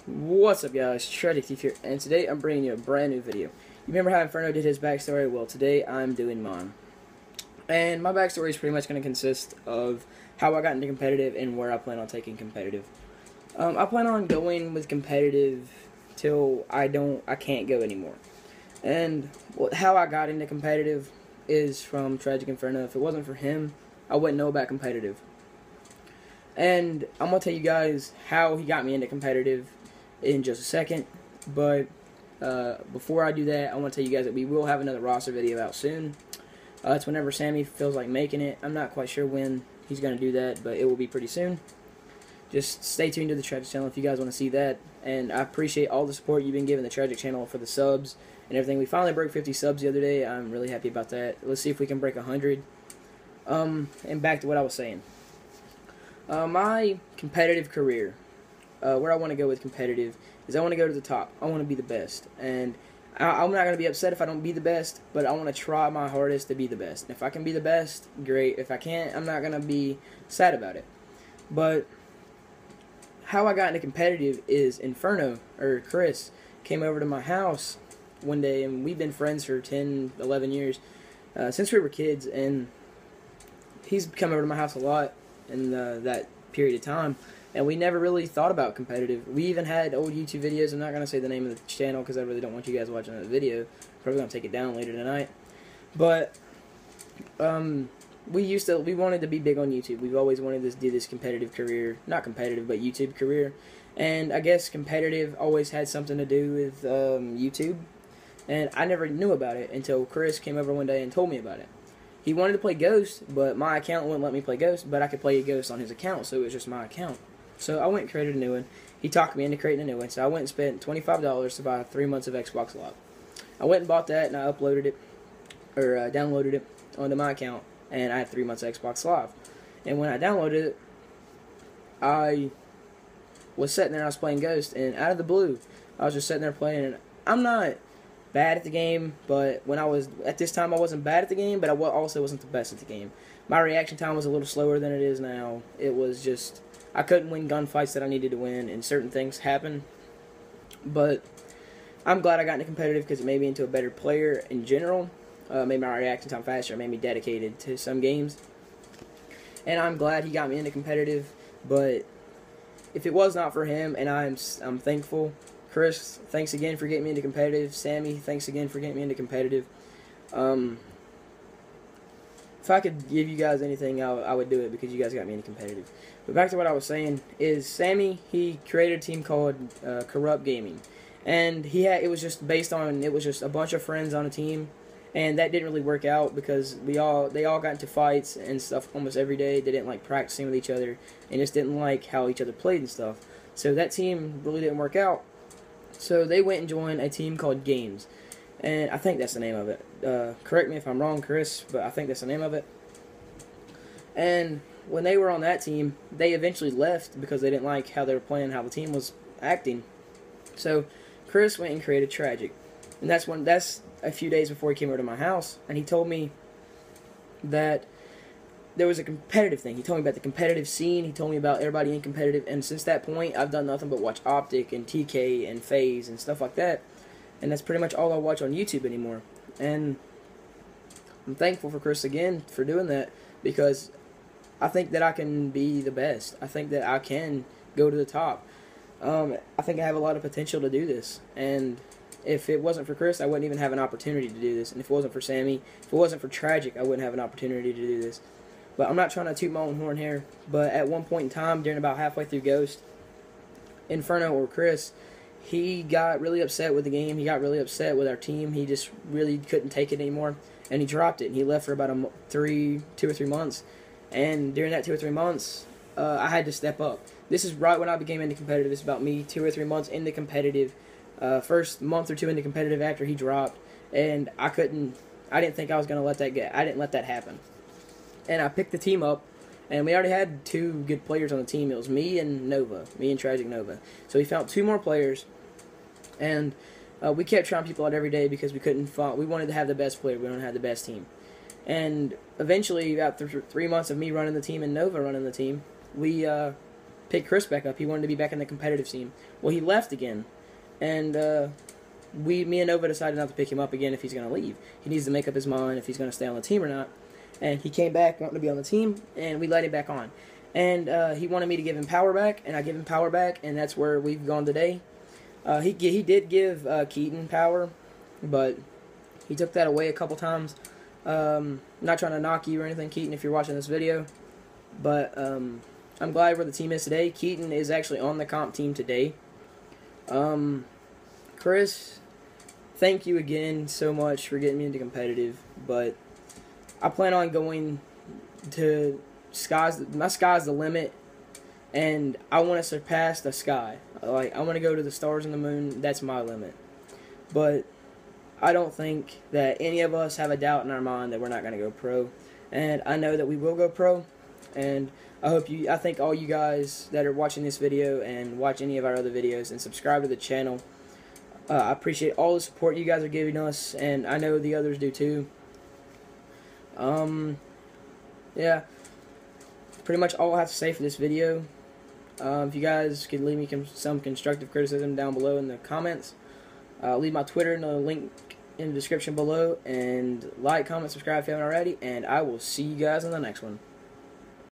What's up, guys? Tragic Thief here, and today I'm bringing you a brand new video. You remember how Inferno did his backstory? Well, today I'm doing mine. And my backstory is pretty much going to consist of how I got into competitive and where I plan on taking competitive. I plan on going with competitive till I can't go anymore. And how I got into competitive is from Tragic Inferno. If it wasn't for him, I wouldn't know about competitive. And I'm going to tell you guys how he got me into competitive in just a second. But before I do that, I want to tell you guys that we will have another roster video out soon. It's whenever Sammy feels like making it. I'm not quite sure when he's going to do that, but it will be pretty soon. Just stay tuned to the Tragic channel if you guys want to see that. And I appreciate all the support you've been giving the Tragic channel for the subs and everything. We finally broke 50 subs the other day. I'm really happy about that. Let's see if we can break 100. And back to what I was saying. My competitive career, where I want to go with competitive, is I want to go to the top. I want to be the best. And I'm not going to be upset if I don't be the best, but I want to try my hardest to be the best. If I can be the best, great. If I can't, I'm not going to be sad about it. But how I got into competitive is Inferno, or Chris, came over to my house one day, and we've been friends for 10, 11 years, since we were kids, and he's come over to my house a lot in that period of time, and we never really thought about competitive. We even had old YouTube videos. I'm not going to say the name of the channel because I really don't want you guys watching that video. Probably going to take it down later tonight. But we wanted to be big on YouTube. We've always wanted to do this competitive career, not competitive, but YouTube career. And I guess competitive always had something to do with YouTube, and I never knew about it until Chris came over one day and told me about it. He wanted to play Ghost, but my account wouldn't let me play Ghost, but I could play Ghost on his account, so it was just my account. So I went and created a new one. He talked me into creating a new one, so I went and spent $25 to buy 3 months of Xbox Live. I went and bought that, and I uploaded it, or downloaded it onto my account, and I had 3 months of Xbox Live. And when I downloaded it, I was sitting there and I was playing Ghost, and out of the blue, I was just sitting there playing, and I'm not bad at the game, but when I was at this time, I wasn't bad at the game, but I also wasn't the best at the game. My reaction time was a little slower than it is now. It was just, I couldn't win gunfights that I needed to win, and certain things happened. But I'm glad I got into competitive because it made me into a better player in general. Made my reaction time faster, made me dedicated to some games, and I'm glad he got me into competitive. But if it was not for him, and I'm thankful. Chris, thanks again for getting me into competitive. Sammy, thanks again for getting me into competitive. If I could give you guys anything, I would do it because you guys got me into competitive. But back to what I was saying is Sammy, he created a team called Corrupt Gaming, and it was just a bunch of friends on a team, and that didn't really work out because they all got into fights and stuff almost every day. They didn't like practicing with each other and just didn't like how each other played and stuff. So that team really didn't work out. So they went and joined a team called Games, and I think that's the name of it. Correct me if I'm wrong, Chris, but I think that's the name of it. And when they were on that team, they eventually left because they didn't like how they were playing, how the team was acting. So Chris went and created Tragic, and that's a few days before he came over to my house, and he told me that there was a competitive thing. He told me about the competitive scene. He told me about everybody in competitive. And since that point, I've done nothing but watch Optic and TK and FaZe and stuff like that. And that's pretty much all I watch on YouTube anymore. And I'm thankful for Chris again for doing that because I think that I can be the best. I think that I can go to the top. I think I have a lot of potential to do this. And if it wasn't for Chris, I wouldn't even have an opportunity to do this. And if it wasn't for Sammy, if it wasn't for Tragic, I wouldn't have an opportunity to do this. But I'm not trying to toot my own horn here, but at one point in time, during about halfway through Ghost, Inferno or Chris, he got really upset with the game. He got really upset with our team. He just really couldn't take it anymore, and he dropped it. And he left for about 2 or 3 months. And during that 2 or 3 months, I had to step up. This is right when I became into competitive. This is about me 2 or 3 months into competitive. First month or two into competitive after he dropped, and I didn't think I was going to let that get. I didn't let that happen. And I picked the team up, and we already had 2 good players on the team. It was me and Nova, me and Tragic Nova. So we found 2 more players, and we kept trying people out every day because we wanted to have the best player. We wanted to have the best team. And eventually, after 3 months of me running the team and Nova running the team, we pick Chris back up. He wanted to be back in the competitive scene. Well, he left again, and me and Nova decided not to pick him up again if he's going to leave. He needs to make up his mind if he's going to stay on the team or not. And he came back wanting to be on the team, and we let him back on. And he wanted me to give him power back, and I give him power back, and that's where we've gone today. He did give Keaton power, but he took that away a couple times. Not trying to knock you or anything, Keaton, if you're watching this video, but I'm glad where the team is today. Keaton is actually on the comp team today. Chris, thank you again so much for getting me into competitive, but I plan on going to my sky's the limit, and I want to surpass the sky. Like, I want to go to the stars and the moon. That's my limit. But I don't think that any of us have a doubt in our mind that we're not going to go pro, and I know that we will go pro. And I thank all you guys that are watching this video and watch any of our other videos and subscribe to the channel. I appreciate all the support you guys are giving us, and I know the others do too. Yeah, pretty much all I have to say for this video. If you guys could leave me some constructive criticism down below in the comments, leave my Twitter in the link in the description below, and like, comment, subscribe if you haven't already, and I will see you guys in the next one.